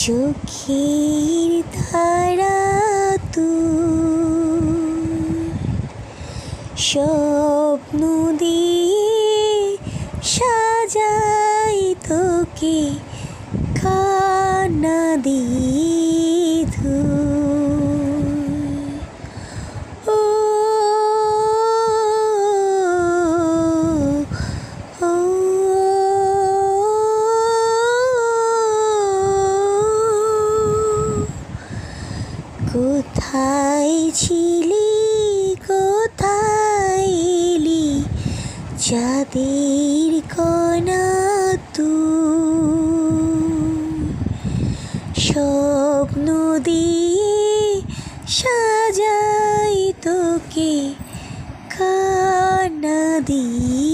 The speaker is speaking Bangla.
চোখের তারা তুই স্বপ্ন দিয়ে সাজাই তোকে কান্না দিয়ে ও ও কোথায় ছিলি কোথায় এলি চাঁদের কণা তুই স্বপ্ন দিয়ে সাজাই তোকে